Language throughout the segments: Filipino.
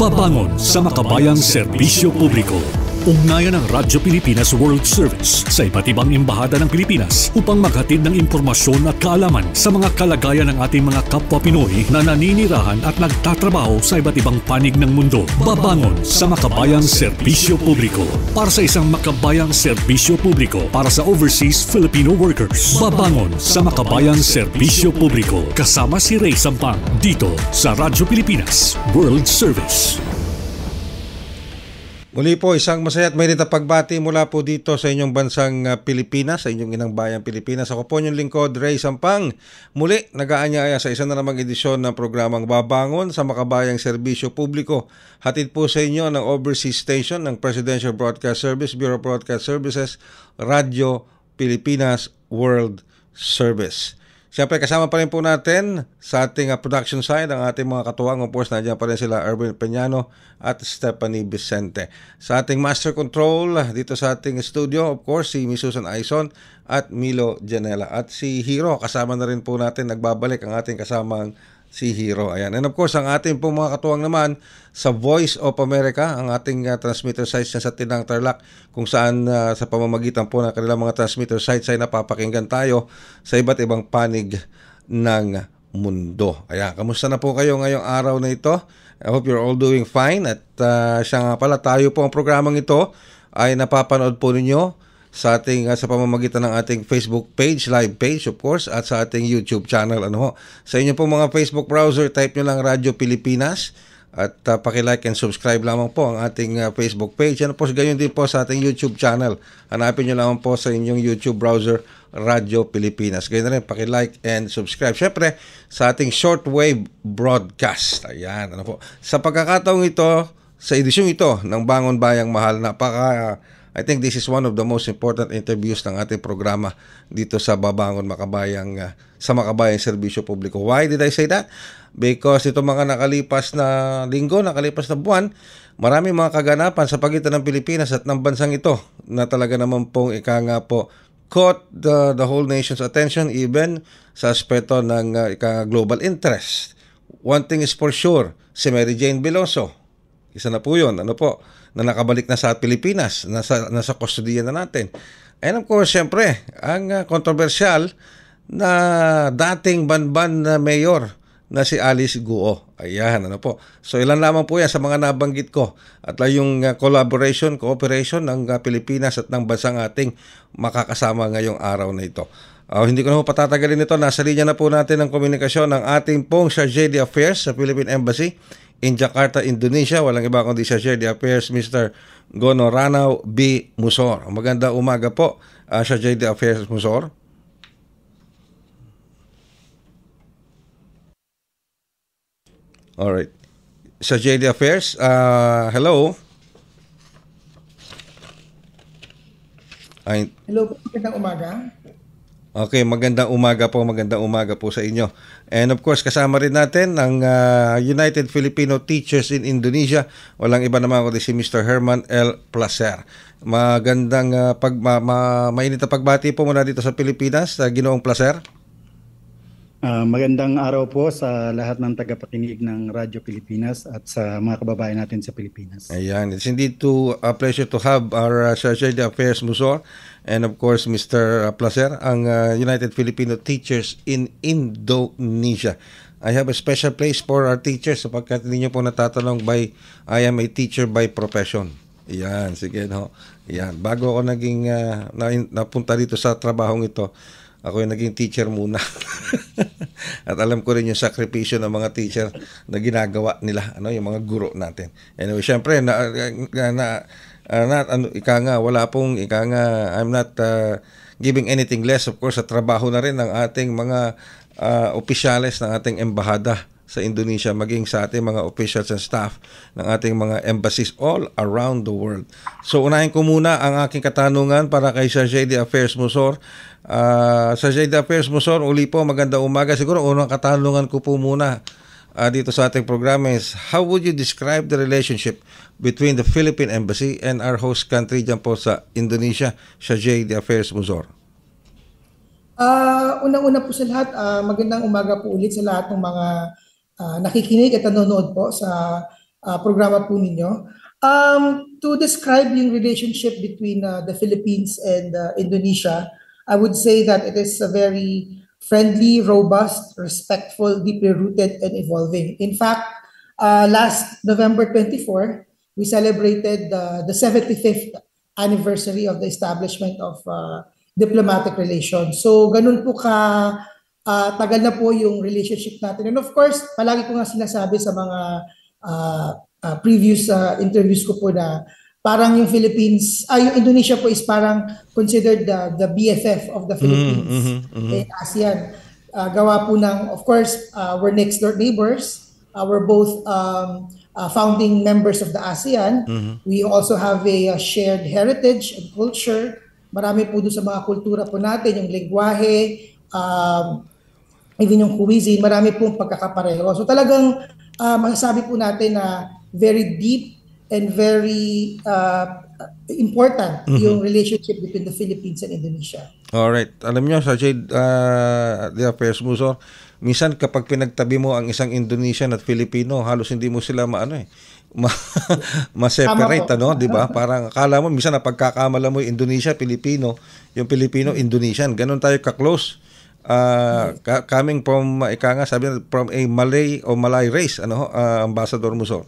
Babangon sa makabayang serbisyo publiko. Ugnayan ng Radyo Pilipinas World Service sa iba't ibang embahada ng Pilipinas upang maghatid ng impormasyon at kaalaman sa mga kalagayan ng ating mga kapwa Pinoy na naninirahan at nagtatrabaho sa iba't ibang panig ng mundo. Babangon sa makabayang serbisyo publiko para sa isang makabayang serbisyo publiko para sa overseas Filipino workers. Babangon sa makabayang serbisyo publiko kasama si Ray Sampang dito sa Radyo Pilipinas World Service. Muli po, isang masaya at mainit na pagbati mula po dito sa inyong bansang Pilipinas, sa inyong inang bayang Pilipinas. Ako po inyong lingkod, Ray Sampang. Muli, nag-aanyaya sa isa na namang edisyon ng programang Babangon sa Makabayang Serbisyo Publiko. Hatid po sa inyo ng overseas station ng Presidential Broadcast Service, Bureau of Broadcast Services, Radyo Pilipinas World Service. Siyempre, kasama pa rin po natin sa ating production side ang ating mga katuwang. Of course, nandiyan pa rin sila Erwin Peñano at Stephanie Vicente. Sa ating master control, dito sa ating studio, of course, si Miss Susan Aison at Milo Janela. At si Hiro, kasama na rin po natin, nagbabalik ang ating kasamang si Hiro. Ayan. And of course, ang ating pong mga katuwang naman sa Voice of America, ang ating transmitter sites na sa Tinang Tarlac, kung saan sa pamamagitan po ng kanilang mga transmitter sites ay napapakinggan tayo sa iba't ibang panig ng mundo. Ayan. Kamusta na po kayo ngayong araw na ito? I hope you're all doing fine. At siya nga pala, tayo po ang programang ito ay napapanood po ninyo sa ating sa pamamagitan ng ating Facebook page, live page of course, at sa ating YouTube channel. Sa inyo po mga Facebook browser, type nyo lang Radyo Pilipinas at paki-like and subscribe lamang po ang ating Facebook page. And of course, gayon din po sa ating YouTube channel. Hanapin nyo lamang po sa inyong YouTube browser, Radyo Pilipinas. Gayon na rin, paki-like and subscribe. Syempre, sa ating shortwave broadcast. Ayan, sa pagkakataong ito, sa edisyong ito ng Bangon Bayang Mahal, I think this is one of the most important interviews ng ating programa dito sa Babangon sa Makabayang Serbisyo Publiko. Why did I say that? Because ito mga nakalipas na linggo, nakalipas na buwan, maraming mga kaganapan sa pagitan ng Pilipinas at ng bansang ito na talaga naman pong caught the whole nation's attention, even sa aspeto ng global interest. One thing is for sure, si Mary Jane Veloso, isa na po yun, na nakabalik na sa Pilipinas, nasa kustodiya na natin. And of course, syempre, ang kontrobersyal na dating banban na mayor na si Alice Guo. Ayan, So ilan lamang po yan sa mga nabanggit ko. At yung cooperation ng Pilipinas at ng bansang ating makakasama ngayong araw na ito. Hindi ko na po patatagalin ito. Nasa linya na po natin ang komunikasyon ng ating pong Chargé d'Affaires sa Philippine Embassy in Jakarta, Indonesia. Walang iba kundi Chargé d'Affaires, Mr. Gonoranao B. Musor. Magandang umaga po, Chargé d'Affaires Musor. Alright. Chargé d'Affaires, hello. Hello po, magandang umaga. Okay, magandang umaga po sa inyo. And of course, kasama rin natin ang United Filipino Teachers in Indonesia. Walang iba naman kundi si Mr. Herman L. Placer. Magandang mainit na pagbati po muna dito sa Pilipinas, Ginoong Placer. Magandang araw po sa lahat ng tagapakinig ng Radyo Pilipinas at sa mga kababayan natin sa Pilipinas. Ayan, it's indeed a pleasure to have our Chargé d'Affaires Musor and of course Mr. Placer, ang United Filipino Teachers in Indonesia. I have a special place for our teachers sapagkat hindi nyo po natatanong I am a teacher by profession. Ayan, sige Ayan, bago ako naging napunta dito sa trabahong ito, ako yung naging teacher muna. At alam ko rin yung sakripisyo ng mga teacher na ginagawa nila, yung mga guro natin. Anyway, syempre, I'm not giving anything less, of course, sa trabaho na rin ng ating mga opisyales ng ating embahada sa Indonesia, maging sa ating mga officials and staff ng ating mga embassies all around the world. So, unahin ko muna ang aking katanungan para kay Chargé d'Affaires Musor. Chargé d'Affaires Musor, uli po, magandang umaga. Siguro, unang katanungan ko po muna dito sa ating programa is, how would you describe the relationship between the Philippine Embassy and our host country dyan po sa Indonesia, Chargé d'Affaires Musor? Unang-una po sa lahat, magandang umaga po ulit sa lahat ng mga nakikinig at nanonood po sa programa po ninyo. To describe yung relationship between the Philippines and Indonesia, I would say that it is a very friendly, robust, respectful, deeply rooted, and evolving. In fact, last November 24, we celebrated the 75th anniversary of the establishment of diplomatic relations. So, ganun po tagal na po yung relationship natin. And of course, palagi ko nga sinasabi sa mga previous interviews ko po na parang yung yung Indonesia po is parang considered the BFF of the Philippines in ASEAN. Gawa po ng, of course, we're next door neighbors. We're both founding members of the ASEAN. We also have a shared heritage and culture. Marami po doon sa mga kultura po natin, yung lengguwahe, even yung cuisine, marami pong pagkakapareho. So talagang masasabi po natin na very deep and very important yung relationship between the Philippines and Indonesia. Alright. Alam nyo, sa Jade the Affairs Musor, minsan kapag pinagtabi mo ang isang Indonesian at Filipino, halos hindi mo sila ma-separate, di ba? Parang akala mo, minsan napagkakamala mo yung Indonesia, Filipino, yung Filipino, Indonesian. Ganon tayo ka-close. Coming from, sabi na, from a Malay race, Ambassador Musor.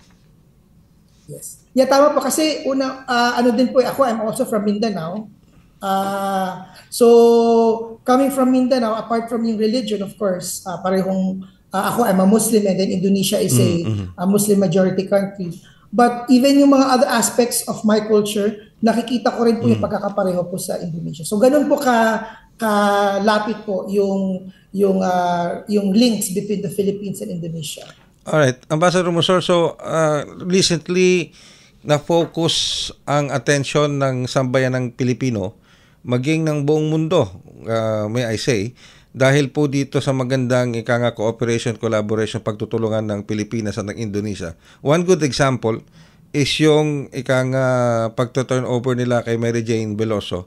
Yes. Yeah, tama po kasi din po ako, I'm also from Mindanao. So coming from Mindanao, apart from yung religion, of course, parehong ako, I'm a Muslim, and then Indonesia is a Muslim majority country. But even yung mga other aspects of my culture, nakikita ko rin po yung pagkakapareho po sa Indonesia. So ganun po kalapit po yung links between the Philippines and Indonesia. Alright, Ambassador Musor, so recently na-focus ang attention ng sambayan ng Pilipino, maging ng buong mundo, may I say, dahil po dito sa magandang cooperation, collaboration, pagtutulungan ng Pilipinas at ng Indonesia. One good example is yung pagto-turn over nila kay Mary Jane Veloso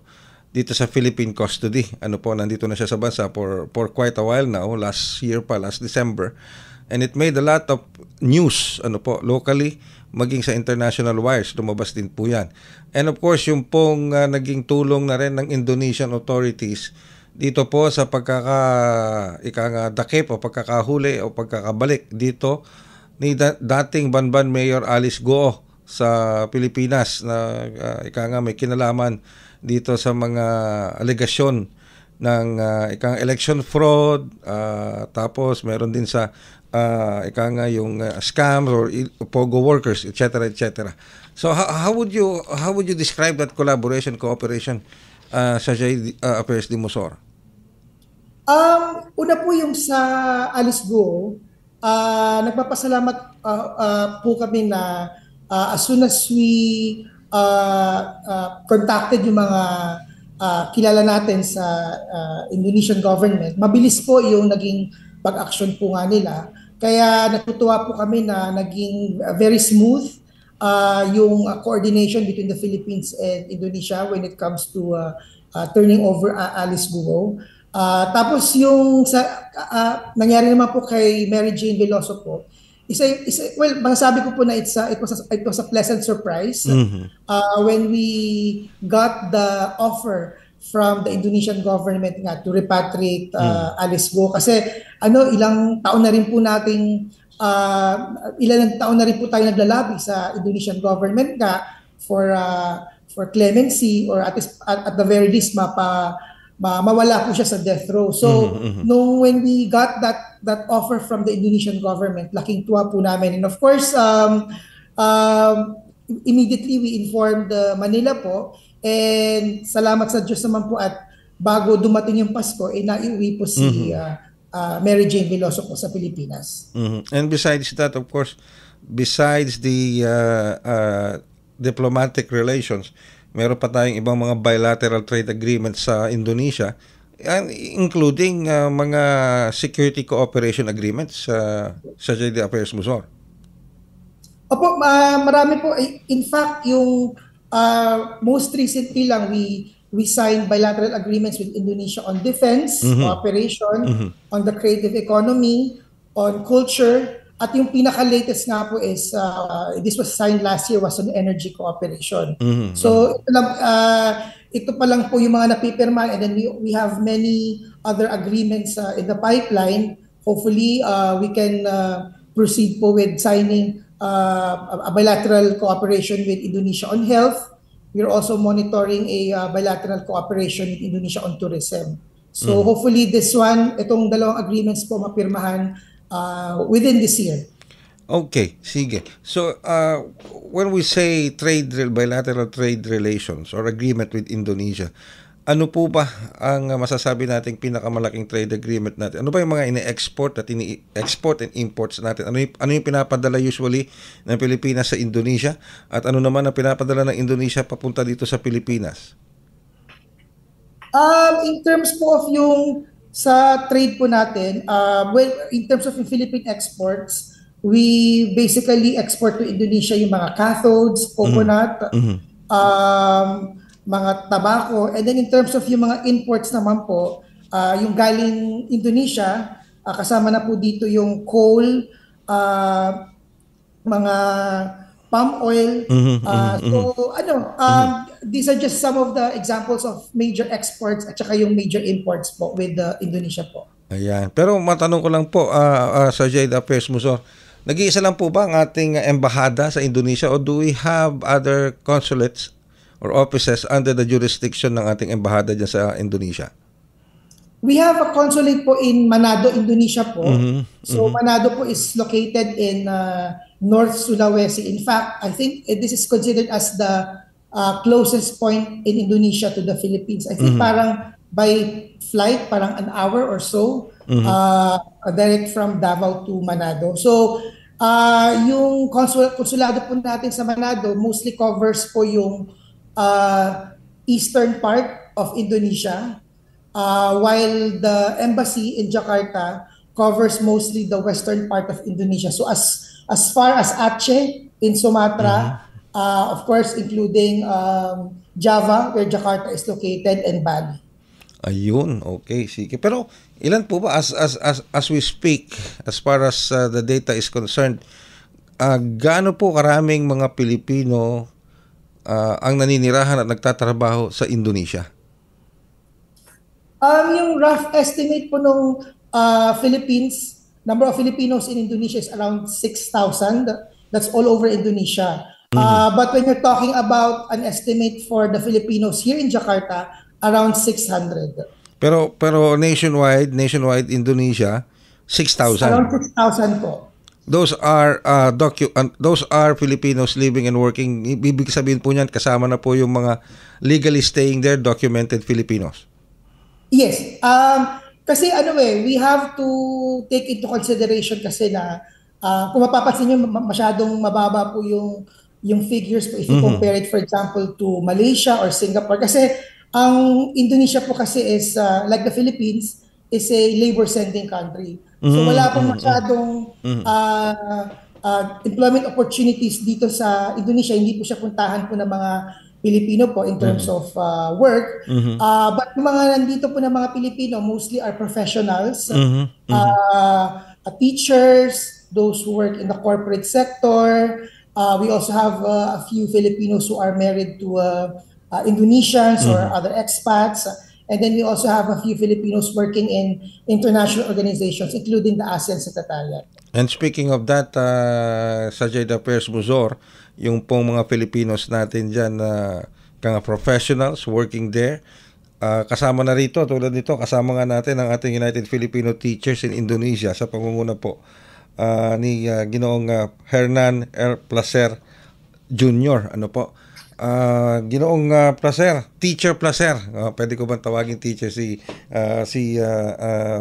dito sa Philippine custody. Nandito na siya sa bansa for quite a while now, last December. And it made a lot of news, locally, maging sa international wires, lumabas din po yan. And of course, yung pong naging tulong na rin ng Indonesian authorities dito po sa dakip o pagkakahuli o pagkakabalik dito ni dating Banban Mayor Alice Goh sa Pilipinas na may kinalaman dito sa mga alegasyon ng election fraud, tapos meron din sa yung scams or pogo workers, etc., etc. So how would you describe that collaboration, cooperation sa Affairs de Musor? Una po yung sa Alice Go, nagpapasalamat po kami na as soon as we contacted yung mga kilala natin sa Indonesian government, mabilis po yung naging pag-action po nga nila. Kaya natutuwa po kami na naging very smooth yung coordination between the Philippines and Indonesia when it comes to turning over Alice Guo. Tapos yung nangyari naman po kay Mary Jane Veloso po, masasabi ko po na it was a pleasant surprise when we got the offer from the Indonesian government to repatriate Alice Go, kasi ilang taon na rin po tayo naglalabi sa Indonesian government for clemency, or at the very least mawala po siya sa death row. So when we got that offer from the Indonesian government, laking tuwa po namin. And of course, immediately we informed Manila po, and salamat sa Diyos naman po, at bago dumating yung Pasko, naiuwi po si Mary Jane Veloso po sa Pilipinas. And besides that, of course, besides the diplomatic relations, meron pa tayong ibang mga bilateral trade agreements sa Indonesia, including mga security cooperation agreements sa JD Affairs Musor. Opo, marami po. In fact, yung most recently lang, we signed bilateral agreements with Indonesia on defense, cooperation, on the creative economy, on culture, At yung pinaka-latest nga po is, this was signed last year, was on energy cooperation. So ito pa lang po yung mga napipirma, and then we have many other agreements in the pipeline. Hopefully, we can proceed po with signing a bilateral cooperation with Indonesia on health. We're also monitoring a bilateral cooperation with Indonesia on tourism. So hopefully itong dalawang agreements po mapirmahan within this year. Okay, sige. So, when we say bilateral trade relations or agreement with Indonesia, ano po ba ang masasabi nating pinakamalaking trade agreement natin? Ano ba yung mga ini-export at ini-export and imports natin? Ano yung pinapadala usually ng Pilipinas sa Indonesia? At ano naman ang pinapadala ng Indonesia papunta dito sa Pilipinas? In terms po of yung sa trade po natin, well, in terms of yung Philippine exports, we basically export to Indonesia yung mga cathodes, coconut, mga tabako. And then in terms of yung mga imports naman po, yung galing Indonesia, kasama na po dito yung coal, mga palm oil. These are just some of the examples of major exports at saka yung major imports po with Indonesia po. Ayan. Pero matanong ko lang po, sa Jade Affairs Musor, nag-iisa lang po ba ang ating embahada sa Indonesia o do we have other consulates or offices under the jurisdiction ng ating embahada dyan sa Indonesia? We have a consulate po in Manado, Indonesia po. So Manado po is located in North Sulawesi. In fact, I think this is considered as the closest point in Indonesia to the Philippines. I think parang by flight, parang an hour or so, direct from Davao to Manado. So, yung konsulado po natin sa Manado mostly covers po yung eastern part of Indonesia, while the embassy in Jakarta covers mostly the western part of Indonesia. So, as far as Aceh in Sumatra, of course, including Java, where Jakarta is located, and Bali. Ayun, okay, sige. Pero ilan po ba as we speak, as far as the data is concerned, gaano po karaming mga Pilipino ang naninirahan at nagtatrabaho sa Indonesia? Yung rough estimate po nung Philippines, number of Filipinos in Indonesia is around 6,000. That's all over Indonesia. But when you're talking about an estimate for the Filipinos here in Jakarta, around 600. Pero nationwide Indonesia 6,000. Around 6,000 po. Those are Filipinos living and working. Ibig sabihin po niyan kasama na po yung mga legally staying there, documented Filipinos. Yes. Kasi we have to take into consideration kasi na kung mapapansin niyo masyadong mababa po yung figures po if you compare it for example to Malaysia or Singapore kasi ang Indonesia po kasi is, like the Philippines, is a labor-sending country. So wala pong masyadong employment opportunities dito sa Indonesia. Hindi po siya puntahan po ng mga Pilipino po in terms of work. But yung mga nandito po ng mga Pilipino mostly are professionals, teachers, those who work in the corporate sector. We also have a few Filipinos who are married to Indonesians or other expats. And then we also have a few Filipinos working in international organizations, including the ASEAN Secretariat. And speaking of that, sa Jade Affairs Musor, yung pong mga Filipinos natin dyan, mga professionals working there, kasama na rito, tulad nito, kasama nga natin ang ating United Filipino Teachers in Indonesia sa pangunguna po ni Ginoong Hernan R. Placer Jr. Ano po? Ginoong Placer, Teacher Placer. Pwede ko bang tawagin teacher si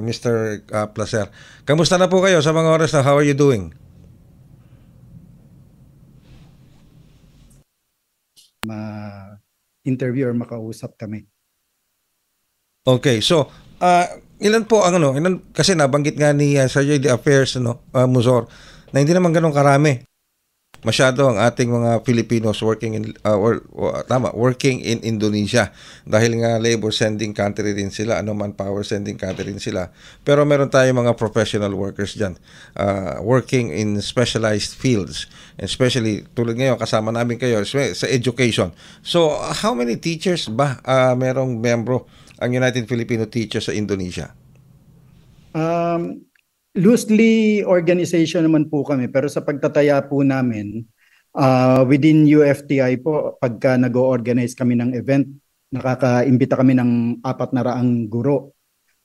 Mr. Placer. Kamusta na po kayo sa mga oras na? How are you doing? Ma-interview or makausap kami. Okay, so ilan po ang kasi nabanggit nga ni Sir J. Affairs Musor na hindi naman ganun karami masyado ang ating mga Filipinos working in working in Indonesia dahil nga labor sending country din sila, manpower sending country din sila. Pero meron tayong mga professional workers diyan working in specialized fields, especially tulad ngayon kasama namin kayo sa education. So how many teachers ba merong membro ang United Filipino Teachers sa Indonesia? Loosely organization naman po kami, pero sa pagtataya po namin, within UFTI po, pagka nag-organize kami ng event, nakakaimbita kami ng 400 guro.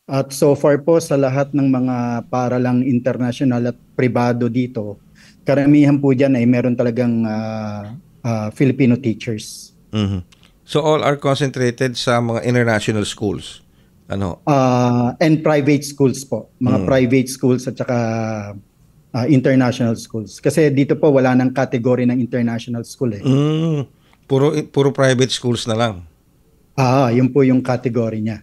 At so far po sa lahat ng mga paaralang international at pribado dito, karamihan po dyan ay meron talagang Filipino teachers. Mm-hmm. So all are concentrated sa mga international schools? And private schools po. Mga private schools at saka international schools. Kasi dito po wala nang category ng international school eh. Puro private schools na lang? Yun po yung category niya.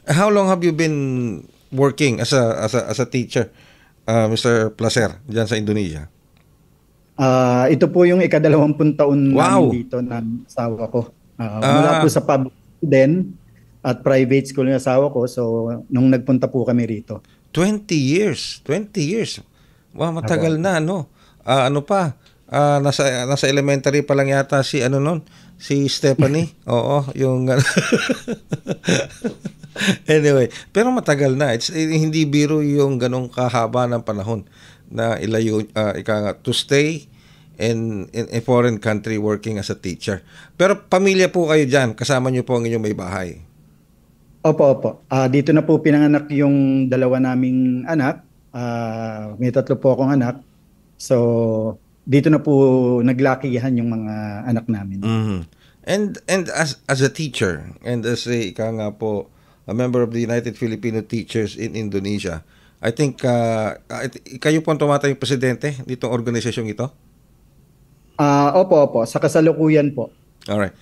How long have you been working as a teacher, Mr. Placer, diyan sa Indonesia? Ito po yung ika-20 taon namin dito ng asawa ko. Mula po sa public din at private school ng asawa ko. So, nung nagpunta po kami rito. 20 years. 20 years. Wow, matagal na, no? Nasa elementary pa lang yata si si Stephanie. Oo, yung anyway, pero matagal na. Hindi biro yung ganong kahaba ng panahon na ilayo to stay in a foreign country working as a teacher. Pero pamilya po kayo diyan, kasama niyo po ang inyong may bahay. Opo. Dito na po pinanganak yung dalawa naming anak. May 3 po akong anak. So, dito na po naglakihan yung mga anak namin. Mm-hmm. And as a teacher and as a member of the United Filipino Teachers in Indonesia, I think kayo po ang tumatayong presidente ditong organisasyong ito? Opo. Sa kasalukuyan po. Alright.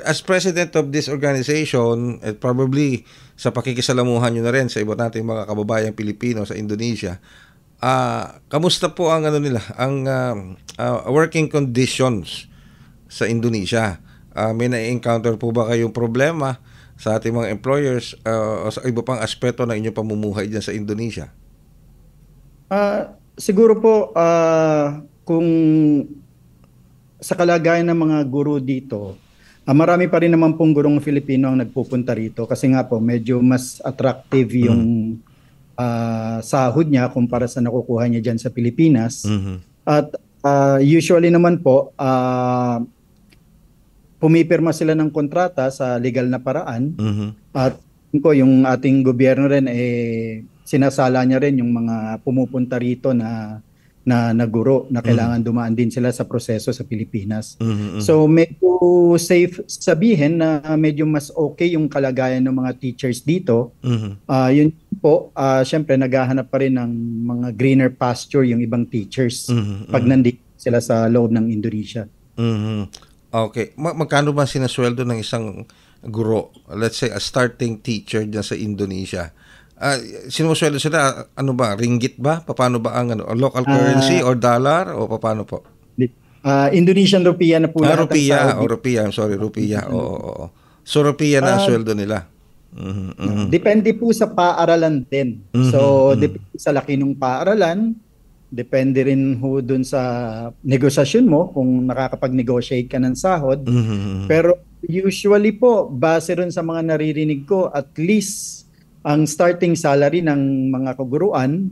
As president of this organization, at probably sa pakikisalamuhan nyo na rin sa iba nating mga kababayang Pilipino sa Indonesia, kamusta po ang working conditions sa Indonesia? May na-encounter po ba kayong problema sa ating mga employers o sa iba pang aspeto ng inyong pamumuhay dyan sa Indonesia? Siguro po, kung sa kalagayan ng mga guro dito, marami pa rin naman pong gurong Filipino ang nagpupunta rito kasi nga po medyo mas attractive yung sahod niya kumpara sa nakukuha niya dyan sa Pilipinas. At usually naman po, pumipirma sila ng kontrata sa legal na paraan. At yung ating gobyerno rin sinasala niya rin yung mga pumupunta rito na guro na kailangan dumaan din sila sa proseso sa Pilipinas. So medyo safe sabihin na medyo mas okay yung kalagayan ng mga teachers dito. Yun po, syempre naghahanap pa rin ng mga greener pasture yung ibang teachers pag nandito sila sa loob ng Indonesia. Okay. Magkano ba sinasweldo ng isang guro? Let's say a starting teacher dyan sa Indonesia. Sinusweldo sila, ringgit ba? Paano ba ang local currency or dollar o paano po? Indonesian rupiah na po lahat. Rupiah. I'm sorry, rupiah. Oo. So rupiah na ang sweldo nila. Depende po sa paaralan din. So depende sa laki ng paaralan, depende rin ho dun sa negosasyon mo kung nakakapag-negotiate ka ng sahod. Pero usually po, base rin sa mga naririnig ko, at least ang starting salary ng mga kaguruan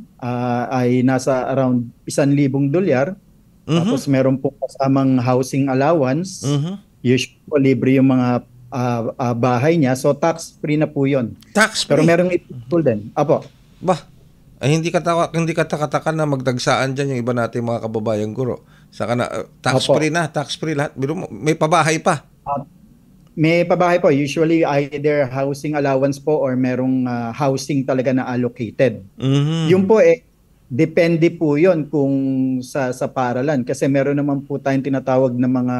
ay nasa around $1,000. Tapos meron po kasamang housing allowance. Usually po, libre yung mga bahay niya. So tax-free na po yun. Tax-free? Pero merong ito din. Apo. Hindi kataka na magdagsaan dyan yung iba nating mga kababayang guro. Saka na, tax-free lahat. May pabahay pa. May pabahay po. Usually either housing allowance po or merong housing talaga na allocated. Yung po depende po yon kung sa paaralan. Kasi meron naman po tayong tinatawag na mga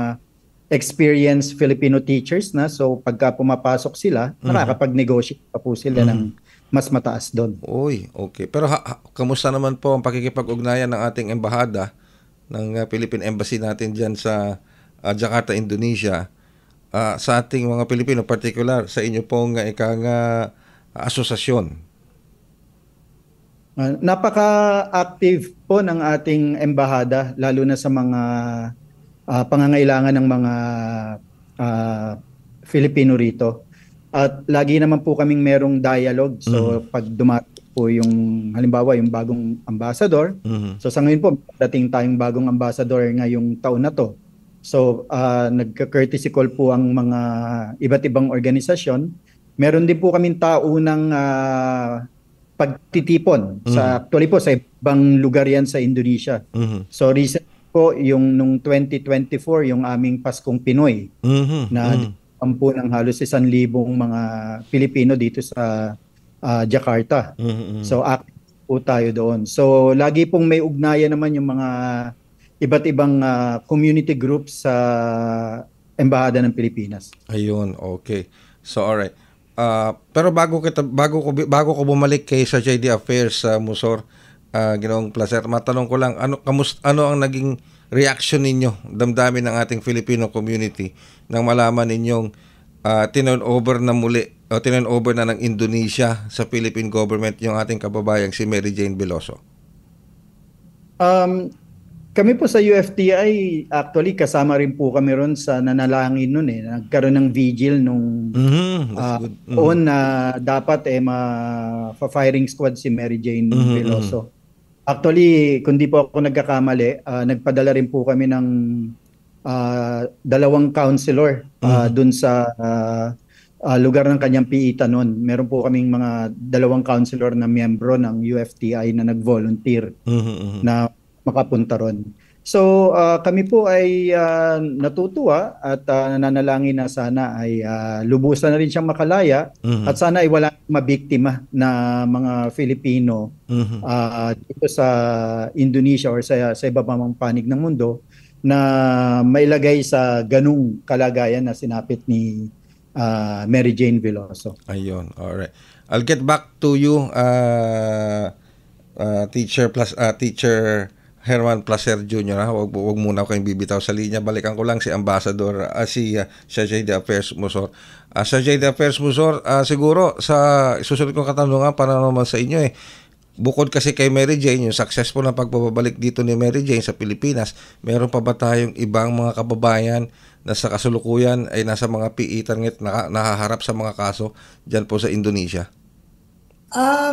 experienced Filipino teachers na. So pagka pumapasok sila, nakakapag-negotiate pa po sila ng mas mataas doon. Uy, okay. Pero kamusta naman po ang pakikipag-ugnayan ng ating embahada ng Philippine Embassy natin dyan sa Jakarta, Indonesia, sa ating mga Pilipino, particular sa inyo pong asosasyon? Napaka-active po ng ating embahada, lalo na sa mga pangangailangan ng mga Filipino rito. At lagi naman po kaming merong dialogue. So pag dumating po yung halimbawa yung bagong ambassador, so sa ngayon po dating tayong bagong ambassador ngayong taon na to. So nagka-courtesy call po ang mga iba't ibang organisasyon. Meron din po kaming taunang pagtitipon sa actually po sa ibang lugar yan sa Indonesia. So recent po yung nung 2024 yung aming Paskong Pinoy na po ng halos 1,000 mga Pilipino dito sa Jakarta. So active po tayo doon. So lagi pong may ugnayan naman yung mga iba't ibang community groups sa Embahada ng Pilipinas. Ayun, okay. So alright. Pero bago ko bumalik kay sa JD Affairs, Musor, Ginoong Placer, matanong ko lang ano ang naging reaction ninyo, damdamin ng ating Filipino community nang malaman ninyong tinon-over na muli o tinon-over na ng Indonesia sa Philippine government yung ating kababayang si Mary Jane Veloso? Kami po sa UFTI, actually kasama rin po kami ron sa nanalangin nun eh. Nagkaroon ng vigil nung na dapat ma-firing squad si Mary Jane Veloso. Actually, kung di po ako nagkakamali, nagpadala rin po kami ng 2 counselor dun sa lugar ng kanyang piitan noon. Meron po kaming mga 2 counselor na miyembro ng UFTI na nag-volunteer na makapunta ron. So kami po ay natutuwa at nananalangin na sana ay lubusan na rin siyang makalaya at sana ay wala mabiktima na mga Filipino dito sa Indonesia or sa iba pang panig ng mundo na mailagay sa ganung kalagayan na sinapit ni Mary Jane Veloso. Ayun, alright. I'll get back to you, Teacher Herman Placer Jr. Huwag muna kayong bibitaw sa linya. Balikan ko lang si Ambassador, si JD Affairs Musor. Sa JD Affairs Musor, siguro sa susunod kong katanungan para naman sa inyo bukod kasi kay Mary Jane, yung successful na pagbabalik dito ni Mary Jane sa Pilipinas, meron pa ba tayong ibang mga kababayan na sa kasulukuyan ay nasa mga piitan at nakaharap sa mga kaso dyan po sa Indonesia?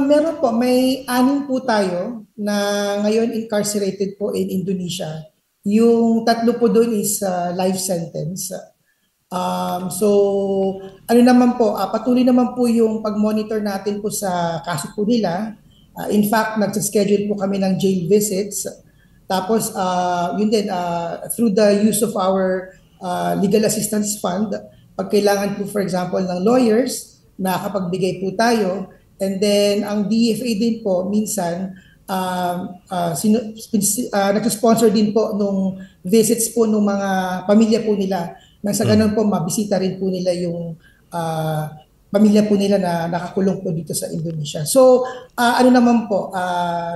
Meron po, may 6 po tayo na ngayon incarcerated po in Indonesia. Yung 3 po doon is life sentence. So ano naman po, patuloy naman po yung pag-monitor natin po sa kaso po nila. In fact, nag-schedule po kami ng jail visits. Tapos yun din, through the use of our legal assistance fund, pag kailangan po for example ng lawyers, nakapagbigay po tayo. And then ang DFA din po minsan nag-sponsor din po nung visits po ng mga pamilya po nila nang sa ganun po mabisita rin po nila yung pamilya po nila na nakakulong po dito sa Indonesia. So ano naman po,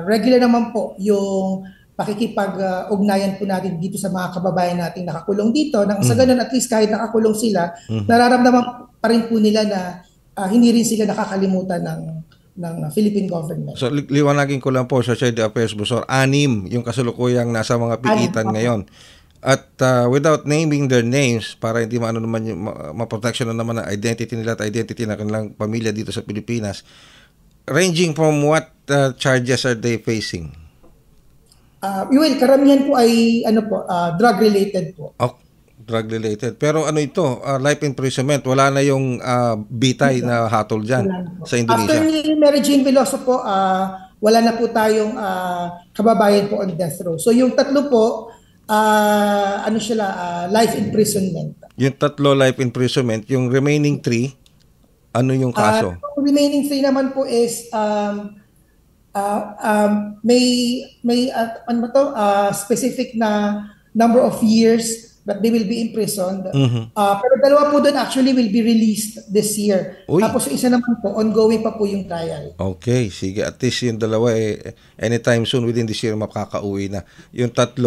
regular naman po yung pakikipag-ugnayan po natin dito sa mga kababayan nating nakakulong dito nang sa ganun at least kahit nakakulong sila, nararamdaman pa rin po nila na hindi rin sila nakakalimutan ng Philippine government. So liwanagin ko lang po sa JD Affairs Musor, 6 yung kasulukuyang nasa mga piitan ngayon. At without naming their names, para hindi naman yung ma-protection na naman ang identity nila at identity ng kanilang pamilya dito sa Pilipinas, ranging from what charges are they facing? Well, karamihan po ay drug-related po. Drug-related. Pero ano ito? Life imprisonment. Wala na yung bitay na hatol dyan sa Indonesia. After ni Mary Jane Veloso po, wala na po tayong kababayan po on death row. So yung 3 po, life imprisonment. Yung 3 life imprisonment. Yung remaining 3, ano yung kaso? Remaining 3 naman po is may specific na number of years that they will be imprisoned. Pero 2 po doon actually will be released this year. Uy. Tapos yung isa naman po, ongoing pa po yung trial. Okay, sige. At least yung 2 anytime soon within this year makakauwi na. Yung 3,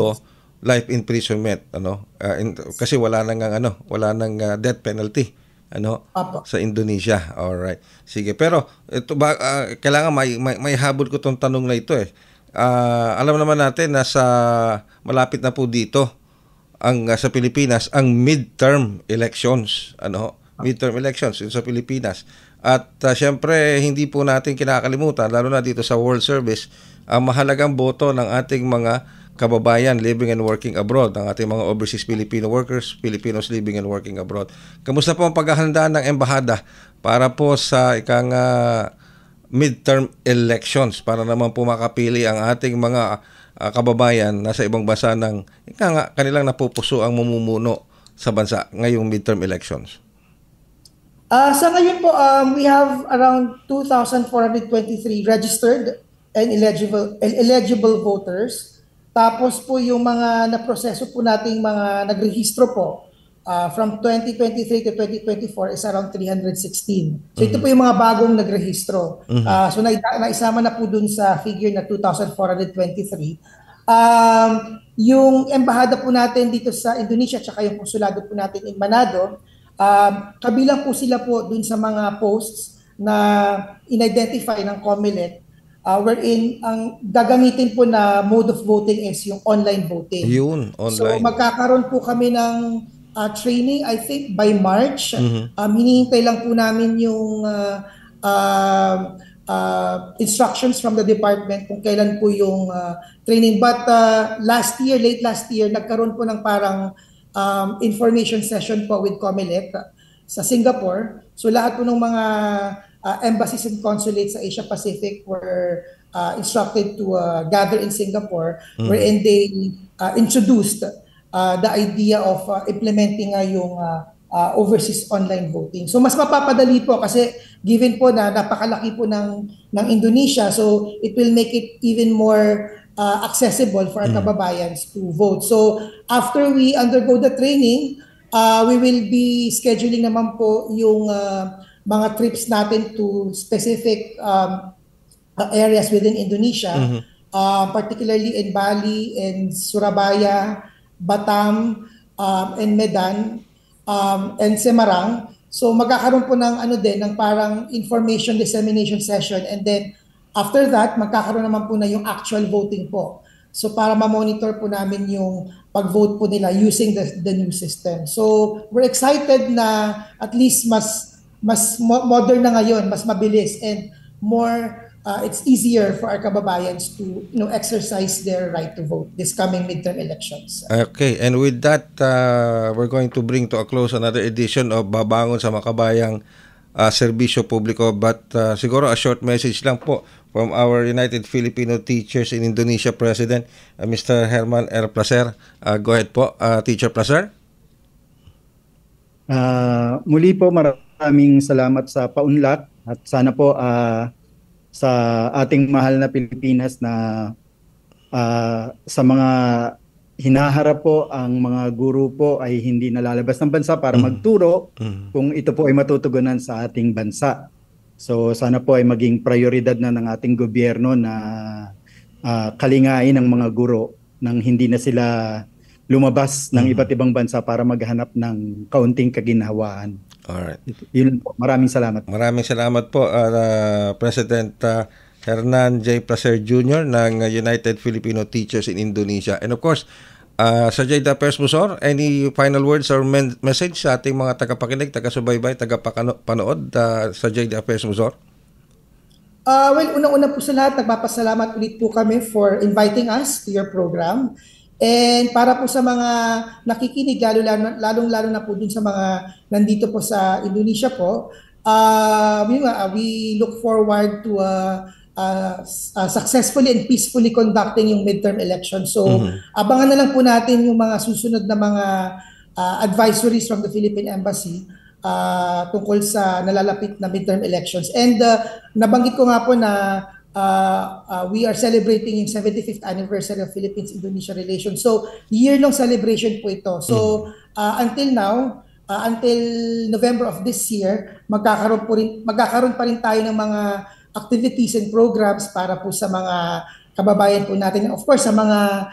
life imprisonment, kasi wala nang death penalty sa Indonesia. All right. Sige, pero ito kailangan may habol ko tong tanong na ito alam naman natin na malapit na po dito sa Pilipinas ang midterm elections, midterm elections sa Pilipinas. At syempre hindi po natin kinakalimutan, lalo na dito sa World Service, ang mahalagang boto ng ating mga kababayan living and working abroad, ang ating mga overseas Filipino workers, Filipinos living and working abroad. Kamusta po ang paghahanda ng embahada para po sa midterm elections, para naman po makapili ang ating mga kababayan nasa ibang bansa ng kanilang napupuso ang mamumuno sa bansa ngayong midterm elections? Sa ngayon po, we have around 2,423 registered and eligible voters. Tapos po yung mga naproseso po nating mga nagrehistro po from 2023 to 2024 is around 316. So ito po yung mga bagong nagrehistro. So naisama na po dun sa figure na 2,423. Yung embahada po natin dito sa Indonesia at yung konsulado po natin in Manado, kabilang po sila po dun sa mga posts na in-identify ng COMELEC, wherein ang gagamitin po na mode of voting is yung online voting. Yun, online. So magkakaroon po kami ng training, I think by March. Hinihintay lang po namin yung instructions from the department kung kailan po yung training. But late last year, nagkaroon po ng parang information session po with COMELEC sa Singapore. So lahat po ng mga embassies and consulates sa Asia Pacific were instructed to gather in Singapore, wherein they introduced the idea of implementing yung overseas online voting. So mas mapapadali po kasi given po na napakalaki po ng Indonesia, so it will make it even more accessible for our kababayans to vote. So after we undergo the training, we will be scheduling naman po yung mga trips natin to specific areas within Indonesia, particularly in Bali and Surabaya, Batam, and Medan, and Semarang. So magkakaroon po ng ng parang information dissemination session, and then after that, magkakaroon naman po na yung actual voting po. So para ma-monitor po namin yung pag-vote po nila using the new system. So we're excited na at least mas modern na ngayon, mas mabilis, and more it's easier for our kababayans to exercise their right to vote this coming midterm elections. Okay, and with that, we're going to bring to a close another edition of Babangon sa Makabayang Serbisyo Publiko, but siguro a short message lang po from our United Filipino Teachers in Indonesia President, Mr. Herman R. Placer. Go ahead po, Teacher Placer. Muli po maraming salamat sa paunlak, at sana po sa ating mahal na Pilipinas na sa mga hinaharap po, ang mga guro po ay hindi nalalabas ng bansa para magturo kung ito po ay matutugunan sa ating bansa. So sana po ay maging prioridad na ng ating gobyerno na kalingain ng mga guro nang hindi na sila lumabas ng iba't ibang bansa para maghanap ng kaunting kaginhawaan. Alright. Yun po. Maraming salamat. Maraming salamat po, President Hernan J. Placer Jr. ng United Filipino Teachers in Indonesia. And of course, Sir J. Dapers Musor, any final words or message sa ating mga tagapakinig, taga-subaybay, taga-panood, Sir J. Dapers Musor? Well, una-una po sa lahat, nagpapasalamat ulit po kami for inviting us to your program. And para po sa mga nakikinig, lalong-lalo na po dun sa mga nandito po sa Indonesia po, we look forward to successfully and peacefully conducting yung midterm election. So, abangan na lang po natin yung mga susunod na mga advisories from the Philippine Embassy tungkol sa nalalapit na midterm elections. And nabanggit ko nga po na we are celebrating yung 75th anniversary of Philippines-Indonesia relations. So, year-long celebration po ito. So, until now, until November of this year, magkakaroon pa rin tayo ng mga activities and programs para po sa mga kababayan po natin. Of course, sa mga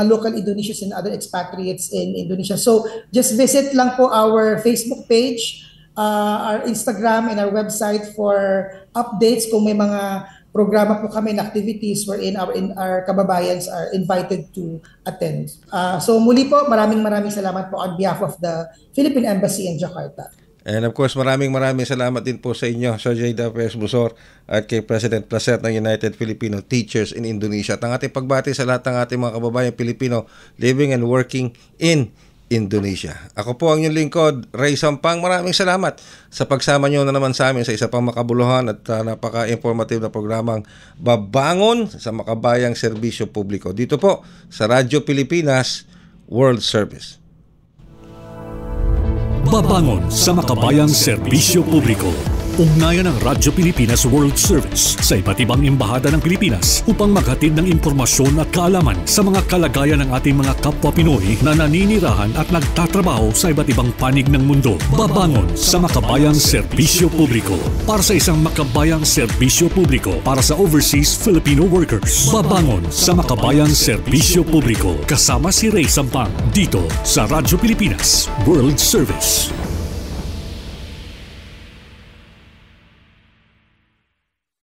local Indonesians and other expatriates in Indonesia. So just visit lang po our Facebook page, our Instagram, and our website for updates kung may mga programa po kami na activities wherein our kababayans are invited to attend. So muli po, maraming salamat po on behalf of the Philippine Embassy in Jakarta. And of course, maraming salamat din po sa inyo, Sir Jada Perez-Bussor, at kay President Placer ng United Filipino Teachers in Indonesia. At ang ating pagbati sa lahat ng ating mga kababayang Pilipino living and working in Indonesia. Ako po ang inyong lingkod, Ray Sampang. Maraming salamat sa pagsama nyo na naman sa amin sa isa pang makabuluhan at napaka-informative na programang Babangon sa Makabayang Serbisyo Publiko. Dito po sa Radyo Pilipinas World Service. Babangon sa Makabayang Serbisyo Publiko. Ugnayan ng Radyo Pilipinas World Service sa iba't ibang embahada ng Pilipinas upang maghatid ng impormasyon at kaalaman sa mga kalagayan ng ating mga kapwa Pinoy na naninirahan at nagtatrabaho sa iba't ibang panig ng mundo. Babangon sa Makabayang Serbisyo Publiko para sa isang makabayang serbisyo publiko para sa overseas Filipino workers. Babangon sa Makabayang Serbisyo Publiko kasama si Ray Sampang dito sa Radyo Pilipinas World Service.